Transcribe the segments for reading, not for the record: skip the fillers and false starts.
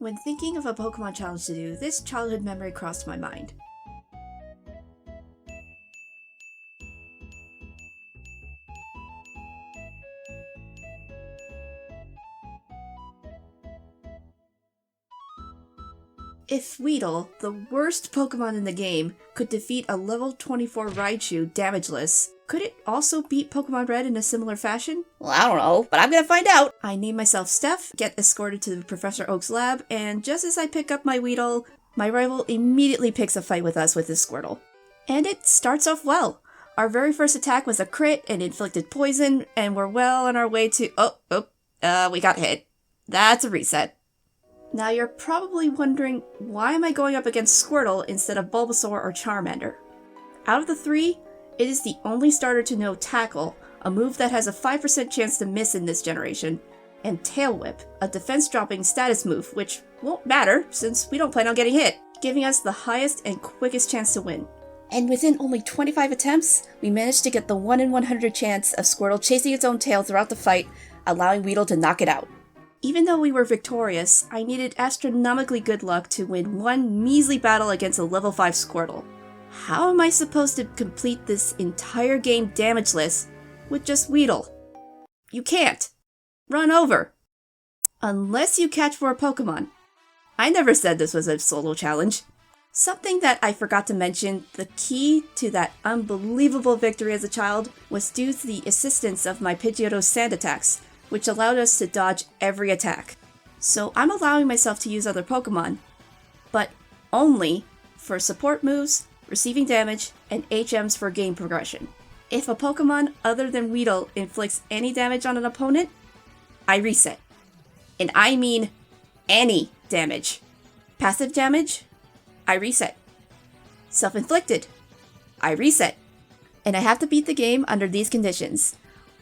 When thinking of a Pokemon challenge to do, this childhood memory crossed my mind. If Weedle, the worst Pokemon in the game, could defeat a level 24 Raichu damageless, could it also beat Pokémon Red in a similar fashion? Well, I don't know, but I'm gonna find out. I name myself Steph, get escorted to Professor Oak's lab, and just as I pick up my Weedle, my rival immediately picks a fight with us with his Squirtle. And it starts off well. Our very first attack was a crit and inflicted poison, and we're well on our way to- we got hit. That's a reset. Now you're probably wondering, why am I going up against Squirtle instead of Bulbasaur or Charmander? Out of the three, it is the only starter to know Tackle, a move that has a 5% chance to miss in this generation, and Tail Whip, a defense-dropping status move, which won't matter since we don't plan on getting hit, giving us the highest and quickest chance to win. And within only 25 attempts, we managed to get the 1 in 100 chance of Squirtle chasing its own tail throughout the fight, allowing Weedle to knock it out. Even though we were victorious, I needed astronomically good luck to win one measly battle against a level 5 Squirtle. How am I supposed to complete this entire game damageless with just Weedle? You can't. Run over. Unless you catch more Pokemon. I never said this was a solo challenge. Something that I forgot to mention, the key to that unbelievable victory as a child was due to the assistance of my Pidgeotto's sand attacks, which allowed us to dodge every attack. So I'm allowing myself to use other Pokemon, but only for support moves, receiving damage, and HMs for game progression. If a Pokemon other than Weedle inflicts any damage on an opponent, I reset. And I mean any damage. Passive damage, I reset. Self-inflicted, I reset. And I have to beat the game under these conditions.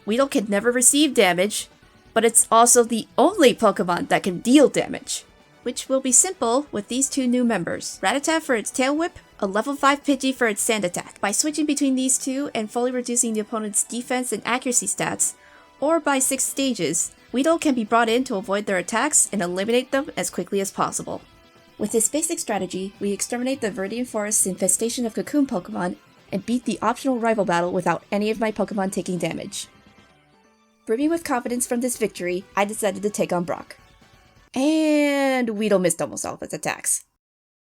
Weedle can never receive damage, but it's also the only Pokemon that can deal damage, which will be simple with these two new members. Rattata for its Tail Whip, a level 5 Pidgey for its Sand Attack. By switching between these two and fully reducing the opponent's defense and accuracy stats, or by 6 stages, Weedle can be brought in to avoid their attacks and eliminate them as quickly as possible. With this basic strategy, we exterminate the Viridian Forest's infestation of Cocoon Pokemon and beat the optional rival battle without any of my Pokemon taking damage. Brimming with confidence from this victory, I decided to take on Brock. And Weedle missed almost all of its attacks.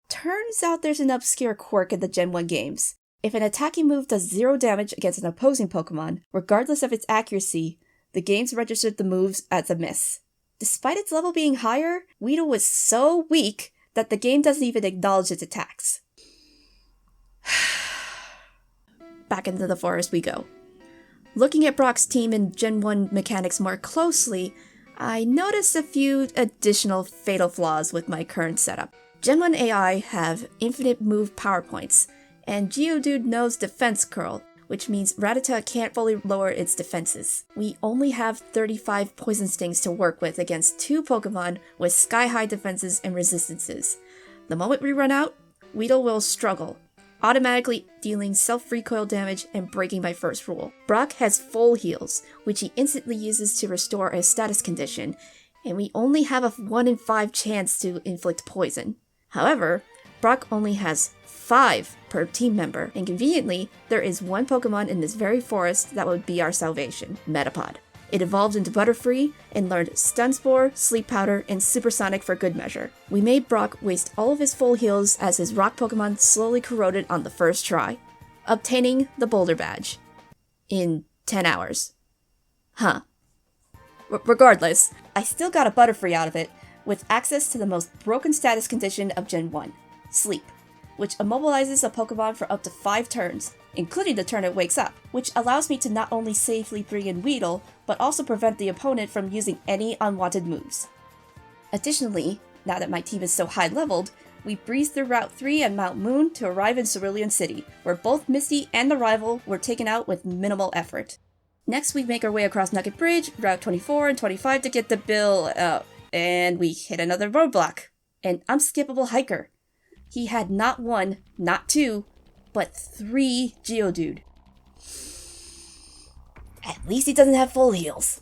Turns out there's an obscure quirk in the Gen 1 games. If an attacking move does 0 damage against an opposing Pokemon, regardless of its accuracy, the games registered the moves as a miss. Despite its level being higher, Weedle was so weak that the game doesn't even acknowledge its attacks. Back into the forest we go. Looking at Brock's team and Gen 1 mechanics more closely, I noticed a few additional fatal flaws with my current setup. Gen 1 AI have infinite move power points, and Geodude knows Defense Curl, which means Rattata can't fully lower its defenses. We only have 35 Poison Stings to work with against 2 Pokemon with sky-high defenses and resistances. The moment we run out, Weedle will struggle, automatically dealing self-recoil damage and breaking my first rule. Brock has full heals, which he instantly uses to restore a status condition, and we only have a 1 in 5 chance to inflict poison. However, Brock only has 5 per team member, and conveniently, there is one Pokemon in this very forest that would be our salvation, Metapod. It evolved into Butterfree and learned Stun Spore, Sleep Powder, and Supersonic for good measure. We made Brock waste all of his full heals as his rock Pokemon slowly corroded on the first try, obtaining the Boulder Badge in 10 hours. Regardless, I still got a Butterfree out of it, with access to the most broken status condition of Gen 1, Sleep, which immobilizes a Pokemon for up to 5 turns, including the turn it wakes up, which allows me to not only safely bring in Weedle, but also prevent the opponent from using any unwanted moves. Additionally, now that my team is so high-leveled, we breezed through Route 3 and Mount Moon to arrive in Cerulean City, where both Misty and the rival were taken out with minimal effort. Next, we make our way across Nugget Bridge, Route 24 and 25 to get to Bill, and we hit another roadblock. An unskippable hiker. He had not 1, not 2, but 3 Geodude. At least he doesn't have full heals.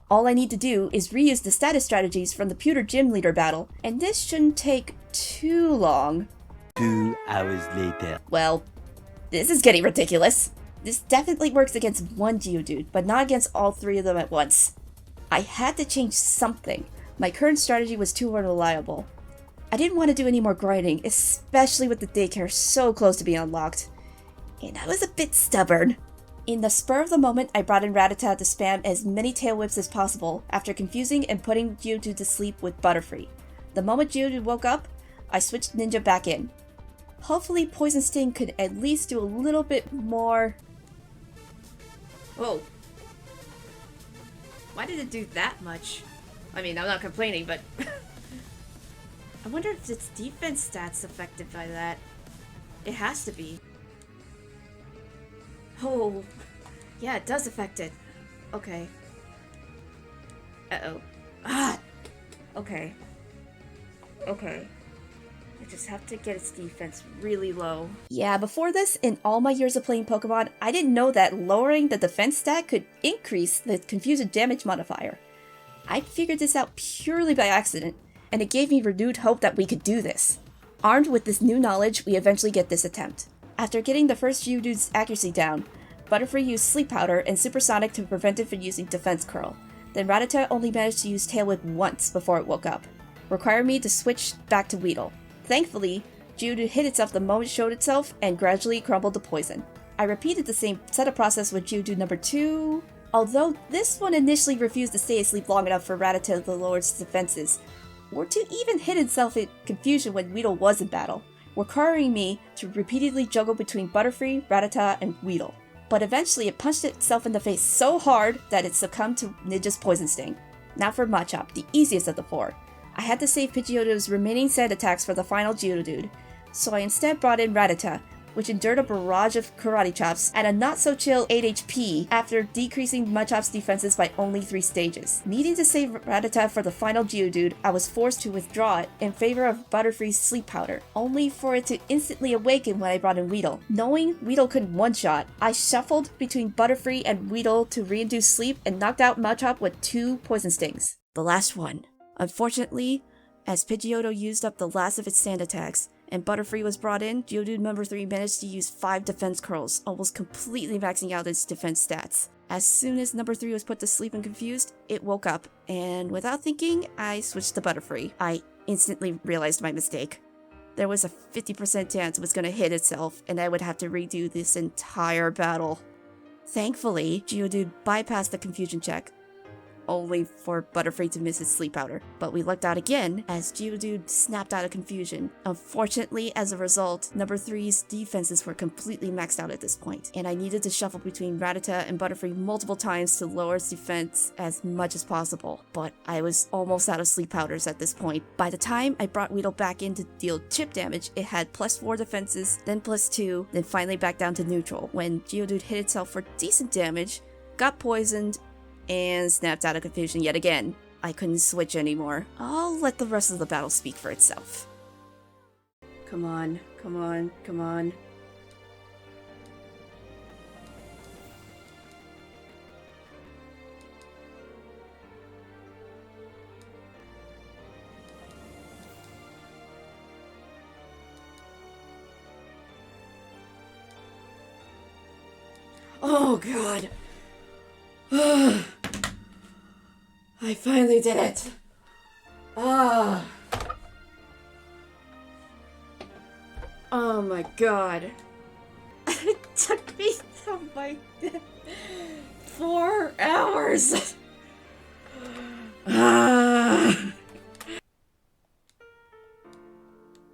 All I need to do is reuse the status strategies from the pewter gym leader battle, and this shouldn't take too long. 2 hours later. Well, this is getting ridiculous. This definitely works against one Geodude, but not against all three of them at once. I had to change something. My current strategy was too unreliable. I didn't want to do any more grinding, especially with the daycare so close to being unlocked. And I was a bit stubborn. In the spur of the moment, I brought in Rattata to spam as many tail whips as possible after confusing and putting Geodude to sleep with Butterfree. The moment Geodude woke up, I switched Ninja back in. Hopefully Poison Sting could at least do a little bit more... Whoa. Why did it do that much? I mean, I'm not complaining, but... I wonder if its defense stats affected by that. It has to be. Oh, yeah, it does affect it. Okay. Uh-oh. Ah! Okay. Okay. I just have to get its defense really low. Yeah, before this, in all my years of playing Pokemon, I didn't know that lowering the defense stat could increase the Confused Damage modifier. I figured this out purely by accident, and it gave me renewed hope that we could do this. Armed with this new knowledge, we eventually get this attempt. After getting the first Geodude's accuracy down, Butterfree used Sleep Powder and Supersonic to prevent it from using Defense Curl. Then Rattata only managed to use Tail Whip once before it woke up, requiring me to switch back to Weedle. Thankfully, Geodude hit itself the moment it showed itself and gradually crumbled to poison. I repeated the same setup process with Geodude number 2, although this one initially refused to stay asleep long enough for Rattata to lower its defenses, or to even hit itself in confusion when Weedle was in battle, requiring me to repeatedly juggle between Butterfree, Rattata, and Weedle. But eventually it punched itself in the face so hard that it succumbed to Ninja's Poison Sting. Now for Machop, the easiest of the four. I had to save Pidgeotto's remaining sand attacks for the final Geodude, so I instead brought in Rattata, which endured a barrage of Karate Chops at a not-so-chill 8 HP after decreasing Machop's defenses by only 3 stages. Needing to save Rattata for the final Geodude, I was forced to withdraw it in favor of Butterfree's Sleep Powder, only for it to instantly awaken when I brought in Weedle. Knowing Weedle couldn't one-shot, I shuffled between Butterfree and Weedle to reinduce sleep and knocked out Machop with 2 Poison Stings. The last one. Unfortunately, as Pidgeotto used up the last of its sand attacks, and Butterfree was brought in, Geodude number 3 managed to use 5 defense curls, almost completely maxing out its defense stats. As soon as number 3 was put to sleep and confused, it woke up, and without thinking, I switched to Butterfree. I instantly realized my mistake. There was a 50% chance it was going to hit itself, and I would have to redo this entire battle. Thankfully, Geodude bypassed the confusion check, only for Butterfree to miss his Sleep Powder. But we lucked out again as Geodude snapped out of confusion. Unfortunately, as a result, number 3's defenses were completely maxed out at this point, and I needed to shuffle between Rattata and Butterfree multiple times to lower its defense as much as possible. But I was almost out of Sleep Powders at this point. By the time I brought Weedle back in to deal chip damage, it had +4 defenses, then +2, then finally back down to neutral, when Geodude hit itself for decent damage, got poisoned, and snapped out of confusion yet again. I couldn't switch anymore. I'll let the rest of the battle speak for itself. Come on, come on, come on. Oh god. I finally did it. Oh my god. It took me 4 hours.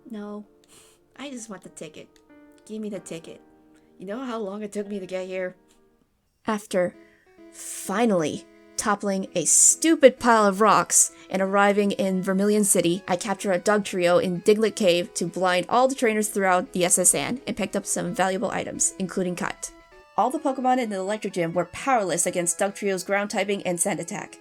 No, I just want the ticket. Give me the ticket. You know how long it took me to get here? After finally toppling a stupid pile of rocks and arriving in Vermilion City, I captured a Dug Trio in Diglett Cave to blind all the trainers throughout the SS and picked up some valuable items, including Cut. All the Pokemon in the Electric Gym were powerless against Dug Trio's ground typing and sand attack,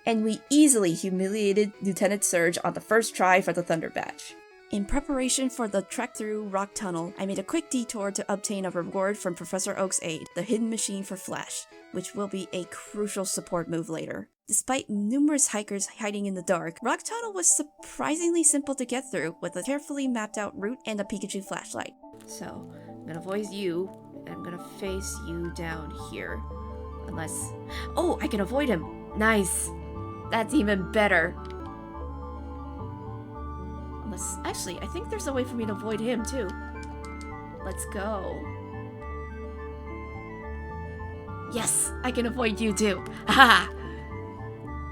and we easily humiliated Lieutenant Surge on the first try for the Thunder Badge. In preparation for the trek through Rock Tunnel, I made a quick detour to obtain a reward from Professor Oak's aid, the Hidden Machine for Flash, which will be a crucial support move later. Despite numerous hikers hiding in the dark, Rock Tunnel was surprisingly simple to get through with a carefully mapped out route and a Pikachu flashlight. So, I'm gonna voice you, and I'm gonna face you down here. Unless... Oh, I can avoid him! Nice! That's even better! Unless... Actually, I think there's a way for me to avoid him, too. Let's go. Yes! I can avoid you, too! Haha!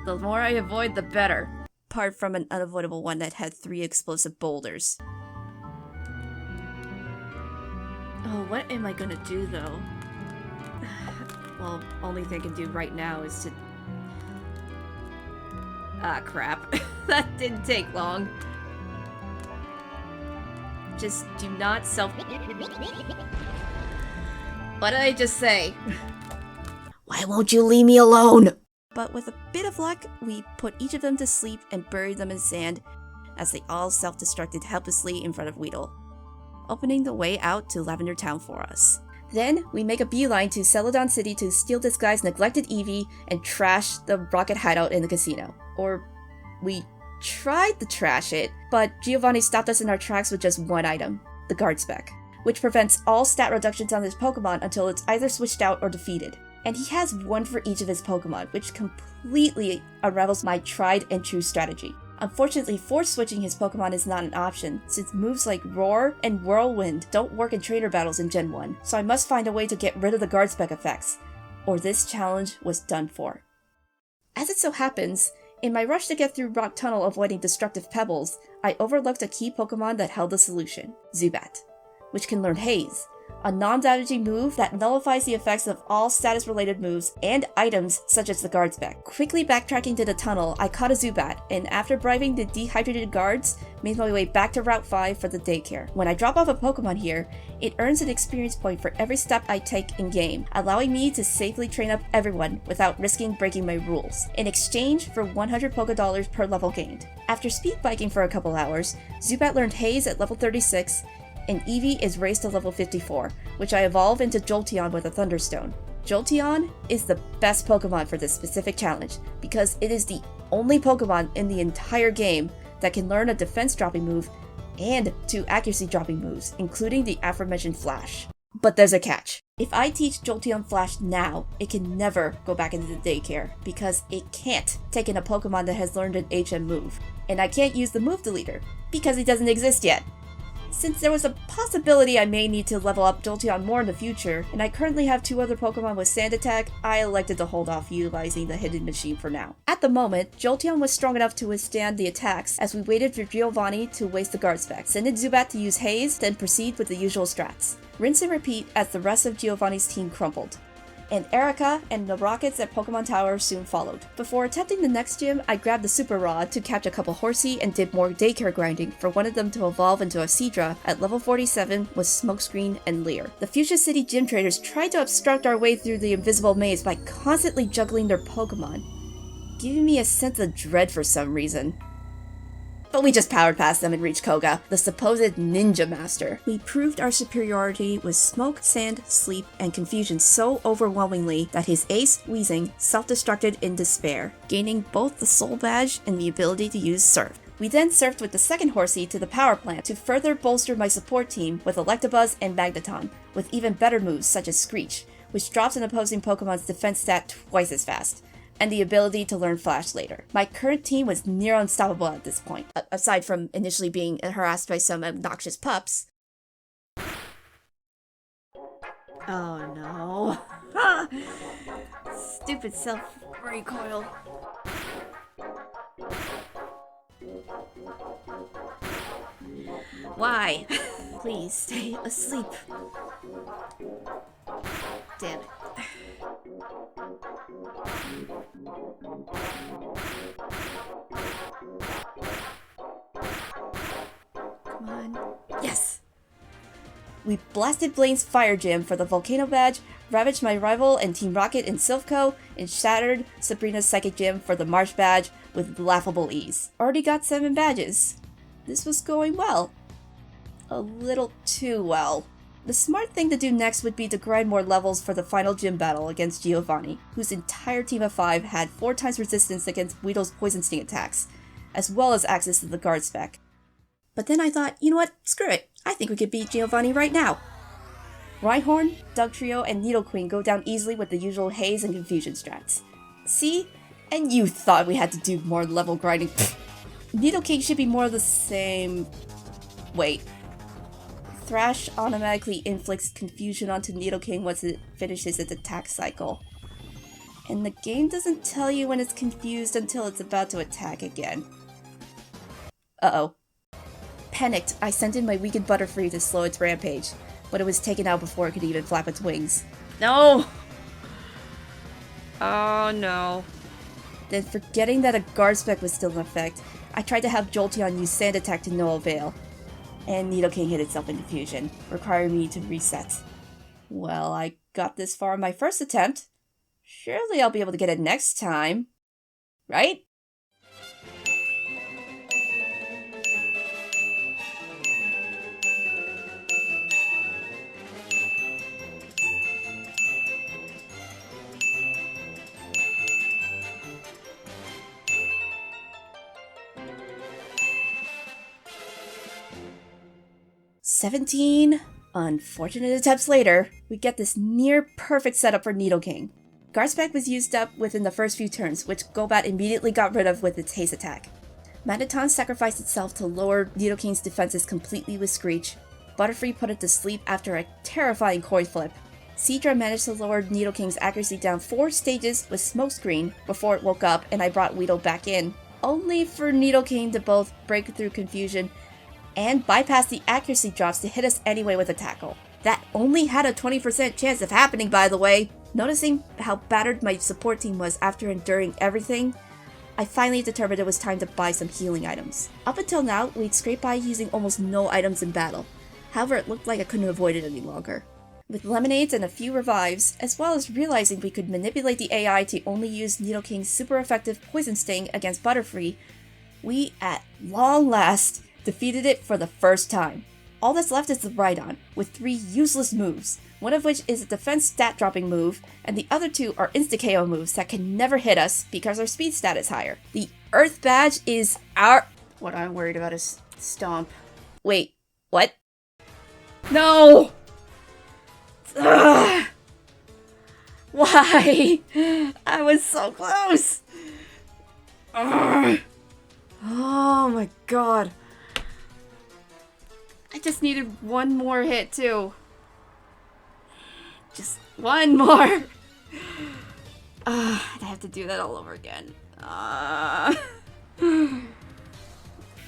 The more I avoid, the better. Apart from an unavoidable one that had 3 explosive boulders. Oh, what am I gonna do, though? Well, only thing I can do right now is to... Ah, crap. That didn't take long. Just do not self... What did I just say? Why won't you leave me alone? But with a bit of luck, we put each of them to sleep and buried them in sand as they all self-destructed helplessly in front of Weedle, opening the way out to Lavender Town for us. Then, we make a beeline to Celadon City to steal this guy's neglected Eevee and trash the rocket hideout in the casino. Or, we tried to trash it, but Giovanni stopped us in our tracks with just one item, the guard spec, which prevents all stat reductions on his Pokemon until it's either switched out or defeated. And he has one for each of his Pokemon, which completely unravels my tried and true strategy. Unfortunately, force switching his Pokemon is not an option, since moves like Roar and Whirlwind don't work in trainer battles in Gen 1, so I must find a way to get rid of the guard spec effects, or this challenge was done for. As it so happens, in my rush to get through Rock Tunnel avoiding destructive pebbles, I overlooked a key Pokemon that held the solution, Zubat, which can learn Haze, a non-damaging move that nullifies the effects of all status-related moves and items such as the guard spec. Quickly backtracking to the tunnel, I caught a Zubat, and after bribing the dehydrated guards, made my way back to Route 5 for the daycare. When I drop off a Pokemon here, it earns an experience point for every step I take in-game, allowing me to safely train up everyone without risking breaking my rules, in exchange for 100 Pokédollars per level gained. After speed biking for a couple hours, Zubat learned Haze at level 36, and Eevee is raised to level 54, which I evolve into Jolteon with a Thunderstone. Jolteon is the best Pokemon for this specific challenge, because it is the only Pokemon in the entire game that can learn a defense dropping move and 2 accuracy dropping moves, including the aforementioned Flash. But there's a catch. If I teach Jolteon Flash now, it can never go back into the daycare, because it can't take in a Pokemon that has learned an HM move. And I can't use the move deleter, because it doesn't exist yet. Since there was a possibility I may need to level up Jolteon more in the future, and I currently have 2 other Pokemon with Sand Attack, I elected to hold off utilizing the hidden machine for now. At the moment, Jolteon was strong enough to withstand the attacks as we waited for Giovanni to waste the guard spec, send in Zubat to use Haze, then proceed with the usual strats. Rinse and repeat as the rest of Giovanni's team crumbled. And Erica and the rockets at Pokemon Tower soon followed. Before attempting the next gym, I grabbed the Super Rod to catch a couple Horsey and did more daycare grinding for one of them to evolve into a Seadra at level 47 with Smokescreen and Leer. The Fuchsia City gym traders tried to obstruct our way through the invisible maze by constantly juggling their Pokemon, giving me a sense of dread for some reason. But we just powered past them and reached Koga, the supposed ninja master. We proved our superiority with smoke, sand, sleep, and confusion so overwhelmingly that his ace, Weezing, self-destructed in despair, gaining both the soul badge and the ability to use Surf. We then surfed with the second Horsey to the power plant to further bolster my support team with Electabuzz and Magneton, with even better moves such as Screech, which drops an opposing Pokemon's defense stat twice as fast, and the ability to learn Flash later. My current team was near unstoppable at this point, aside from initially being harassed by some obnoxious pups. Oh no. Stupid self-recoil. Why? Please stay asleep. Damn it. Come on. Yes! We blasted Blaine's Fire Gym for the Volcano Badge, ravaged my rival and Team Rocket in Silphco, and shattered Sabrina's Psychic Gym for the Marsh Badge with laughable ease. Already got 7 badges. This was going well. A little too well. The smart thing to do next would be to grind more levels for the final gym battle against Giovanni, whose entire team of 5 had 4 times resistance against Weedle's Poison Sting attacks, as well as access to the guard spec. But then I thought, you know what, screw it, I think we could beat Giovanni right now. Rhyhorn, Dugtrio, and Nidoqueen go down easily with the usual haze and confusion strats. See? And you thought we had to do more level grinding. Nidoking should be more of the same... Wait. Thrash automatically inflicts confusion onto Nidoking once it finishes its attack cycle. And the game doesn't tell you when it's confused until it's about to attack again. Uh-oh. Panicked, I sent in my weakened Butterfree to slow its rampage, but it was taken out before it could even flap its wings. No! Oh no. Then, forgetting that a guard spec was still in effect, I tried to have Jolteon use Sand Attack to no avail, and Nidoking hit itself in confusion, requiring me to reset. Well, I got this far on my first attempt. Surely I'll be able to get it next time. Right? "17 unfortunate attempts later, we get this near-perfect setup for Nidoking. Guard spec was used up within the first few turns, which Golbat immediately got rid of with its haste attack. Magneton sacrificed itself to lower Nidoking's defenses completely with Screech. Butterfree put it to sleep after a terrifying coin flip. Seadra managed to lower Nidoking's accuracy down 4 stages with Smokescreen before it woke up and I brought Weedle back in, only for Nidoking to both break through confusion and bypass the accuracy drops to hit us anyway with a tackle. That only had a 20% chance of happening, by the way. Noticing how battered my support team was after enduring everything, I finally determined it was time to buy some healing items. Up until now, we'd scrape by using almost no items in battle. However, it looked like I couldn't avoid it any longer. With lemonades and a few revives, as well as realizing we could manipulate the AI to only use Nidoking's super effective Poison Sting against Butterfree, we, at long last, defeated it for the first time. All that's left is the Rhydon, with 3 useless moves, one of which is a defense stat dropping move, and the other 2 are insta-KO moves that can never hit us because our speed stat is higher. The Earth Badge is our... What I'm worried about is Stomp. Wait, what? No! Ugh! Why? I was so close! Ugh! Oh my god. I just needed one more hit, too. Just one more. I have to do that all over again.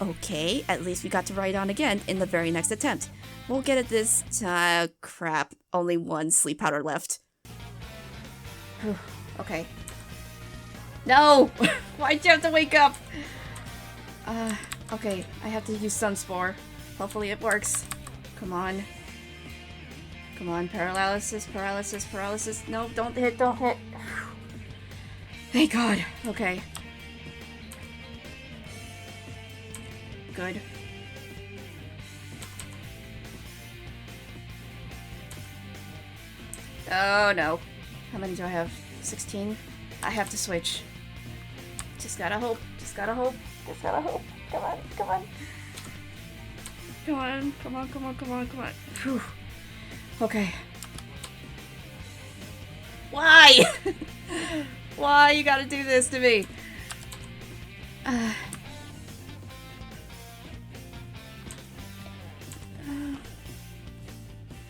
Okay, at least we got to ride on again in the very next attempt. We'll get it this time. Crap, only 1 sleep powder left. Okay. No! Why'd you have to wake up? Okay, I have to use Sunspore. Hopefully it works. Come on. Come on, paralysis, paralysis, paralysis. No, don't hit, don't hit. Thank God. Okay. Good. Oh no. How many do I have? 16? I have to switch. Just gotta hope. Just gotta hope. Just gotta hope. Come on, come on. Come on, come on, come on, come on, come on. Whew. Okay. Why? Why you gotta do this to me?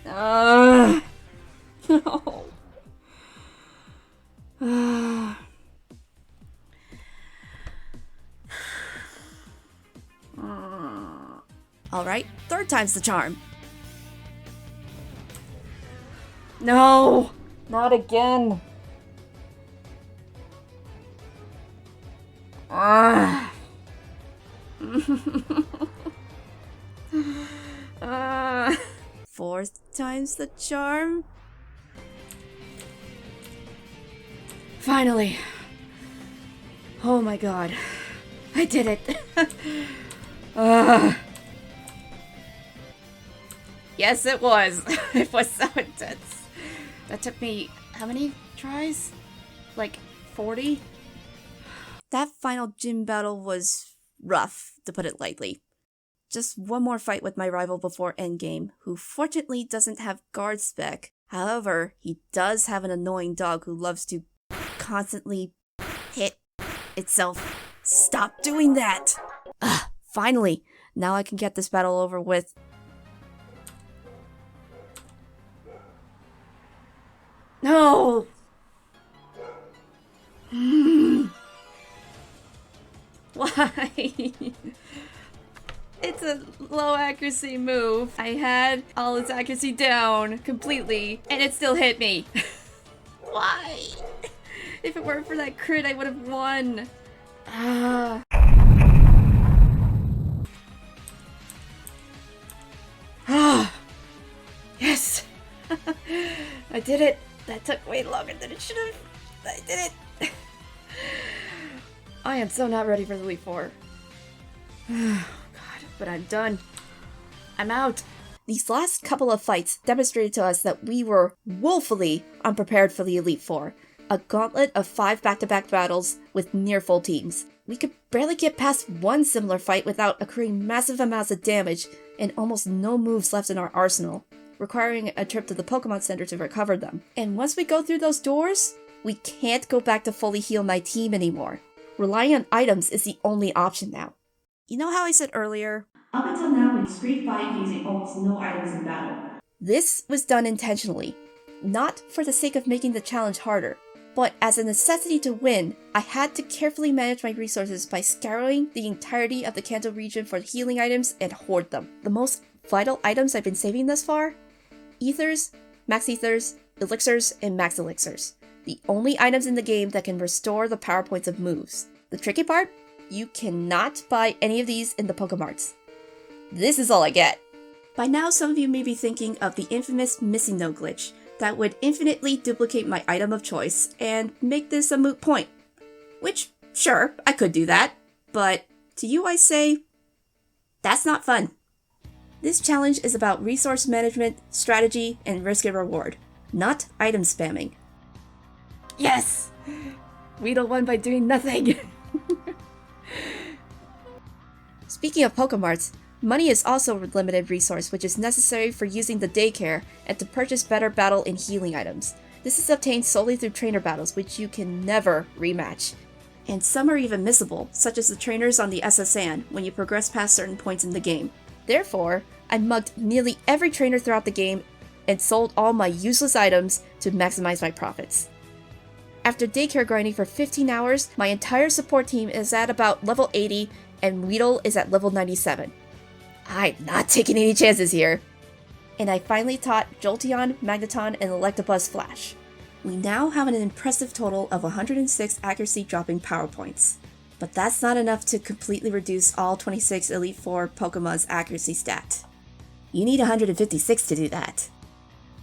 No. Alright, 3rd time's the charm. No! Not again! Ah. 4th time's the charm? Finally! Oh my god. I did it! Yes, it was. It was so intense. That took me, how many tries? Like 40? That final gym battle was rough, to put it lightly. Just one more fight with my rival before endgame, who fortunately doesn't have guard spec. However, he does have an annoying dog who loves to constantly hit itself. Stop doing that! Finally, now I can get this battle over with. No! Why? It's a low accuracy move. I had all its accuracy down completely, and it still hit me. Why? If it weren't for that crit, I would have won. Yes! I did it! That took way longer than it should have. I did it! I am so not ready for the Elite Four. God, but I'm done. I'm out. These last couple of fights demonstrated to us that we were woefully unprepared for the Elite Four. A gauntlet of 5 back-to-back battles with near full teams. We could barely get past one similar fight without accruing massive amounts of damage and almost no moves left in our arsenal, requiring a trip to the Pokemon Center to recover them. And once we go through those doors, we can't go back to fully heal my team anymore. Relying on items is the only option now. You know how I said earlier, up until now we've scraped by using almost no items in battle. This was done intentionally, not for the sake of making the challenge harder, but as a necessity to win, I had to carefully manage my resources by scouring the entirety of the Kanto region for healing items and hoard them. The most vital items I've been saving thus far? Ethers, Max Ethers, Elixirs, and Max Elixirs. The only items in the game that can restore the power points of moves. The tricky part? You cannot buy any of these in the Pokemarts. This is all I get. By now, some of you may be thinking of the infamous missing no glitch that would infinitely duplicate my item of choice and make this a moot point. Which, sure, I could do that, but to you I say, that's not fun. This challenge is about resource management, strategy, and risk and reward, not item spamming. Yes! Weedle won by doing nothing! Speaking of Pokemarts, money is also a limited resource which is necessary for using the daycare and to purchase better battle and healing items. This is obtained solely through trainer battles, which you can never rematch. And some are even missable, such as the trainers on the SSN when you progress past certain points in the game. Therefore, I mugged nearly every trainer throughout the game and sold all my useless items to maximize my profits. After daycare grinding for 15 hours, my entire support team is at about level 80 and Weedle is at level 97. I'm not taking any chances here. And I finally taught Jolteon, Magneton, and Electabuzz Flash. We now have an impressive total of 106 accuracy dropping power points. But that's not enough to completely reduce all 26 Elite Four Pokemon's accuracy stat. You need 156 to do that.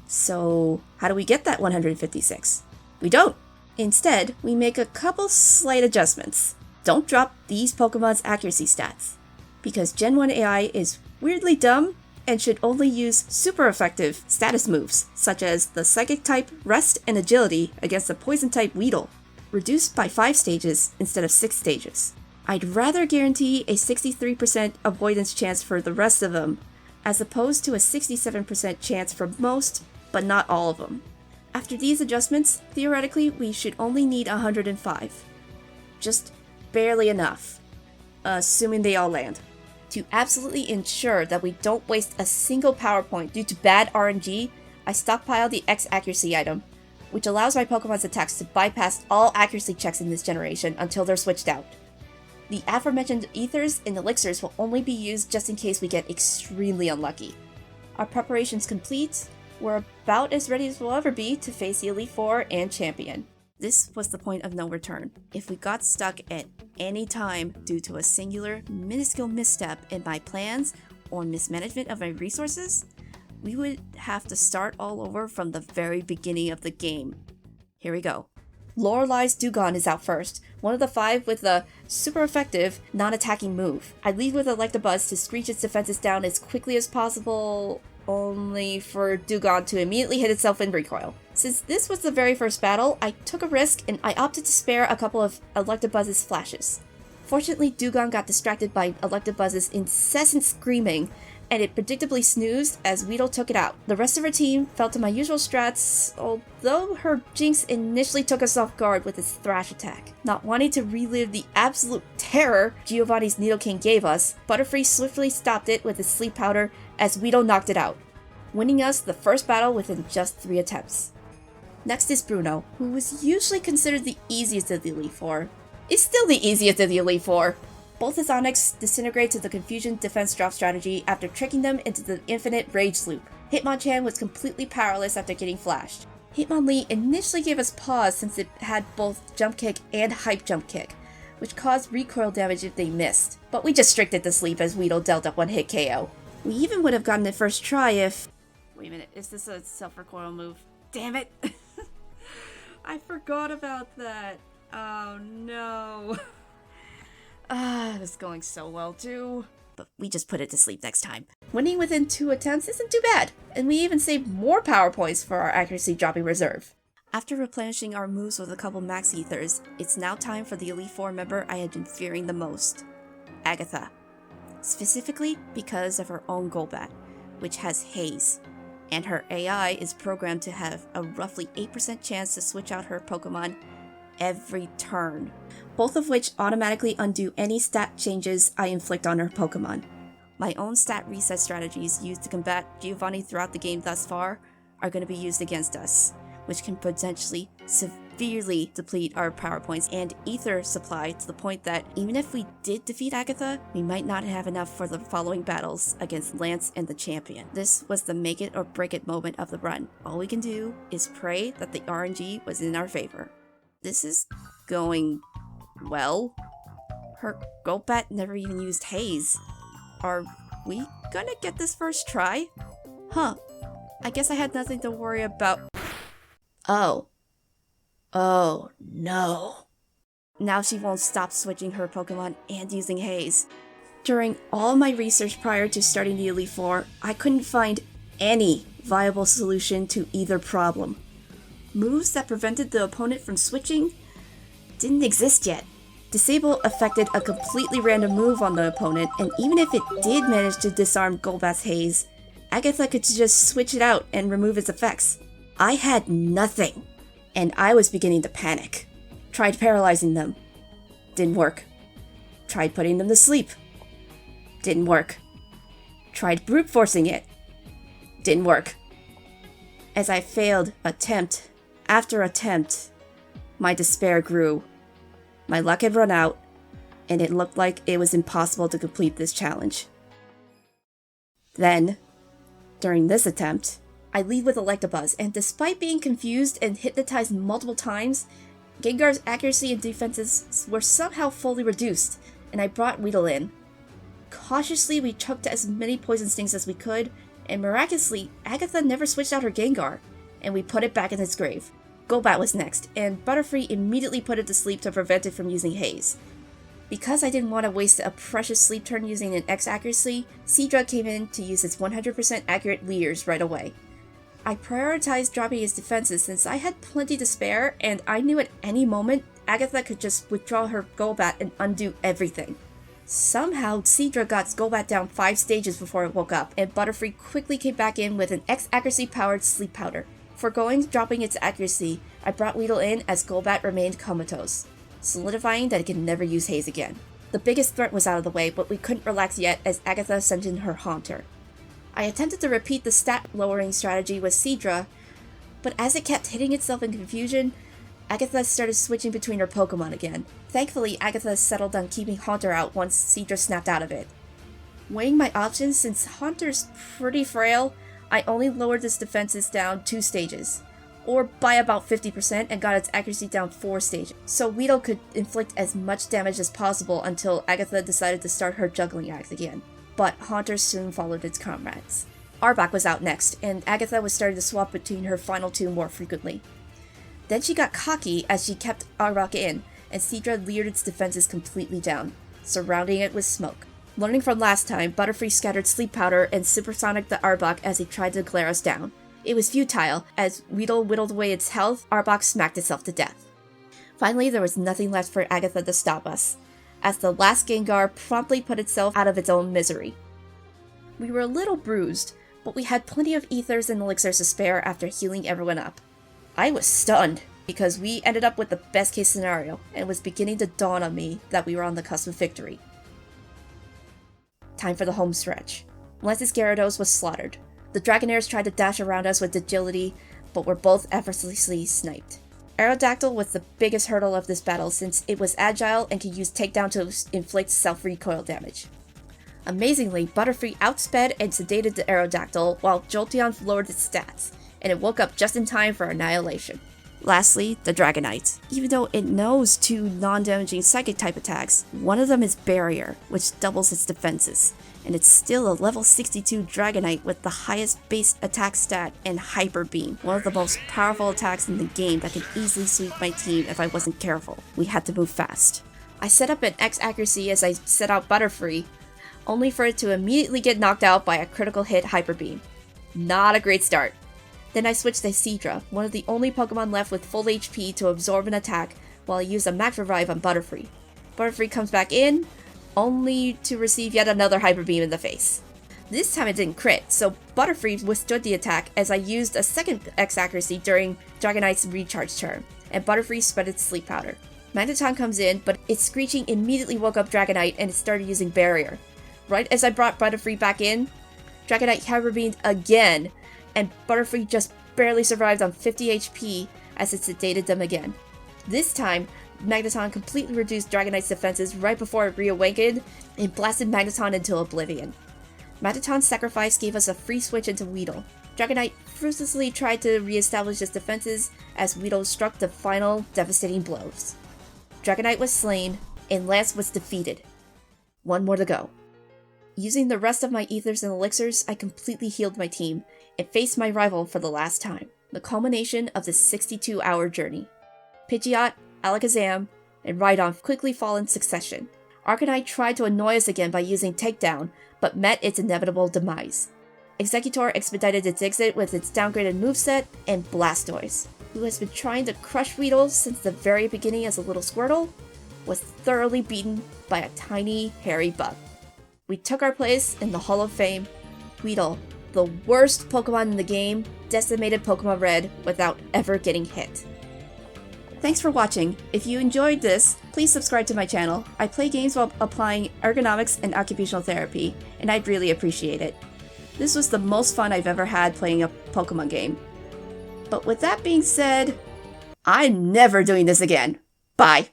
So, how do we get that 156? We don't. Instead, we make a couple slight adjustments. Don't drop these Pokemon's accuracy stats, because Gen 1 AI is weirdly dumb and should only use super effective status moves, such as the Psychic type Rest and Agility against the Poison type Weedle, reduced by 5 stages instead of 6 stages. I'd rather guarantee a 63% avoidance chance for the rest of them, as opposed to a 67% chance for most, but not all of them. After these adjustments, theoretically we should only need 105. Just barely enough, assuming they all land. To absolutely ensure that we don't waste a single power point due to bad RNG, I stockpile the X accuracy item, which allows my Pokemon's attacks to bypass all accuracy checks in this generation until they're switched out. The aforementioned Ethers and Elixirs will only be used just in case we get extremely unlucky. Our preparations complete, we're about as ready as we'll ever be to face the Elite Four and Champion. This was the point of no return. If we got stuck at any time due to a singular, minuscule misstep in my plans or mismanagement of my resources, we would have to start all over from the very beginning of the game. Here we go. Lorelei's Dewgong is out first, one of the 5 with a super effective, non-attacking move. I lead with Electabuzz to screech its defenses down as quickly as possible. only for Dewgong to immediately hit itself in recoil. Since this was the very first battle, I took a risk and I opted to spare a couple of Electabuzz's flashes. Fortunately, Dewgong got distracted by Electabuzz's incessant screaming, and it predictably snoozed as Weedle took it out. The rest of her team fell to my usual strats, although her Jinx initially took us off guard with its Thrash attack. Not wanting to relive the absolute terror Giovanni's Nidoking gave us, Butterfree swiftly stopped it with his Sleep Powder as Weedle knocked it out, winning us the first battle within just 3 attempts. Next is Bruno, who was usually considered the easiest of the Elite Four. Is still the easiest of the Elite Four. Both his Onix disintegrate to the Confusion defense drop strategy after tricking them into the infinite Rage loop. Hitmonchan was completely powerless after getting flashed. Hitmonlee initially gave us pause since it had both Jump Kick and Hype Jump Kick, which caused recoil damage if they missed, but we just stricked it to sleep as Weedle dealt a one-hit KO. We even would have gotten it first try if... Wait a minute, is this a self-recoil move? Damn it! I forgot about that. Oh no. It was going so well too. But we just put it to sleep next time. Winning within 2 attempts isn't too bad, and we even saved more power points for our accuracy dropping reserve. After replenishing our moves with a couple max ethers, it's now time for the Elite Four member I had been fearing the most, Agatha. Specifically because of her own Golbat, which has Haze, and her AI is programmed to have a roughly 8% chance to switch out her Pokemon every turn, both of which automatically undo any stat changes I inflict on her Pokemon. My own stat reset strategies used to combat Giovanni throughout the game thus far are going to be used against us, which can potentially severely deplete our power points and ether supply to the point that even if we did defeat Agatha, we might not have enough for the following battles against Lance and the champion. This was the make it or break it moment of the run. All we can do is pray that the RNG was in our favor. This is going well. Her Golbat never even used Haze. Are we gonna get this first try? Huh. I guess I had nothing to worry about. Oh no. Now she won't stop switching her Pokemon and using Haze. During all my research prior to starting the Elite Four, I couldn't find any viable solution to either problem. Moves that prevented the opponent from switching didn't exist yet. Disable affected a completely random move on the opponent, and even if it did manage to disarm Golbat's Haze, Agatha could just switch it out and remove its effects. I had nothing, and I was beginning to panic. Tried paralyzing them. Didn't work. Tried putting them to sleep. Didn't work. Tried brute forcing it. Didn't work. As I failed attempt after attempt, my despair grew. My luck had run out, and it looked like it was impossible to complete this challenge. Then, during this attempt, I lead with Electabuzz, and despite being confused and hypnotized multiple times, Gengar's accuracy and defenses were somehow fully reduced, and I brought Weedle in. Cautiously, we chucked as many Poison Stings as we could, and miraculously, Agatha never switched out her Gengar, and we put it back in its grave. Golbat was next, and Butterfree immediately put it to sleep to prevent it from using Haze. Because I didn't want to waste a precious sleep turn using an X accuracy, Seadra came in to use its 100% accurate leaders right away. I prioritized dropping its defenses since I had plenty to spare, and I knew at any moment Agatha could just withdraw her Golbat and undo everything. Somehow, Seadra got Golbat down 5 stages before it woke up, and Butterfree quickly came back in with an X accuracy powered Sleep Powder. Forgoing dropping its accuracy, I brought Weedle in as Golbat remained comatose, solidifying that it could never use Haze again. The biggest threat was out of the way, but we couldn't relax yet as Agatha sent in her Haunter. I attempted to repeat the stat-lowering strategy with Seadra, but as it kept hitting itself in confusion, Agatha started switching between her Pokemon again. Thankfully, Agatha settled on keeping Haunter out once Seadra snapped out of it. Weighing my options, since Haunter's pretty frail, I only lowered its defenses down 2 stages, or by about 50%, and got its accuracy down 4 stages, so Weedle could inflict as much damage as possible until Agatha decided to start her juggling act again. But Haunter soon followed its comrades. Arbok was out next, and Agatha was starting to swap between her final 2 more frequently. Then she got cocky as she kept Arbok in, and Seadra leered its defenses completely down, surrounding it with smoke. Learning from last time, Butterfree scattered Sleep Powder and supersonic the Arbok as he tried to glare us down. It was futile. As Weedle whittled away its health, Arbok smacked itself to death. Finally, there was nothing left for Agatha to stop us, as the last Gengar promptly put itself out of its own misery. We were a little bruised, but we had plenty of ethers and elixirs to spare after healing everyone up. I was stunned, because we ended up with the best case scenario, and it was beginning to dawn on me that we were on the cusp of victory. Time for the home stretch. Lance's Gyarados was slaughtered. The Dragonairs tried to dash around us with agility, but were both effortlessly sniped. Aerodactyl was the biggest hurdle of this battle since it was agile and could use takedown to inflict self-recoil damage. Amazingly, Butterfree outsped and sedated the Aerodactyl while Jolteon lowered its stats, and it woke up just in time for annihilation. Lastly, the Dragonite. Even though it knows 2 non-damaging Psychic-type attacks, one of them is Barrier, which doubles its defenses, and it's still a level 62 Dragonite with the highest base attack stat and Hyper Beam, one of the most powerful attacks in the game that could easily sweep my team if I wasn't careful. We had to move fast. I set up an X accuracy as I set out Butterfree, only for it to immediately get knocked out by a critical hit Hyper Beam. Not a great start. Then I switched to Seadra, one of the only Pokemon left with full HP to absorb an attack, while I use a Max Revive on Butterfree. Butterfree comes back in, only to receive yet another Hyper Beam in the face. This time it didn't crit, so Butterfree withstood the attack as I used a second X accuracy during Dragonite's recharge turn, and Butterfree spread its Sleep Powder. Magneton comes in, but its screeching immediately woke up Dragonite and it started using Barrier. Right as I brought Butterfree back in, Dragonite Hyper Beamed again, and Butterfree just barely survived on 50 HP as it sedated them again. This time, Magneton completely reduced Dragonite's defenses right before it reawakened and blasted Magneton into oblivion. Magneton's sacrifice gave us a free switch into Weedle. Dragonite fruitlessly tried to re-establish its defenses as Weedle struck the final devastating blows. Dragonite was slain, and Lance was defeated. One more to go. Using the rest of my ethers and elixirs, I completely healed my team and faced my rival for the last time, the culmination of this 62-hour journey. Pidgeot, Alakazam, and Rhydon quickly fall in succession. Arcanine tried to annoy us again by using Takedown, but met its inevitable demise. Executor expedited its exit with its downgraded moveset, and Blastoise, who has been trying to crush Weedle since the very beginning as a little Squirtle, was thoroughly beaten by a tiny, hairy bug. We took our place in the Hall of Fame. Weedle, the worst Pokemon in the game, decimated Pokémon Red without ever getting hit. Thanks for watching. If you enjoyed this, please subscribe to my channel. I play games while applying ergonomics and occupational therapy, and I'd really appreciate it. This was the most fun I've ever had playing a Pokemon game. But with that being said, I'm never doing this again. Bye!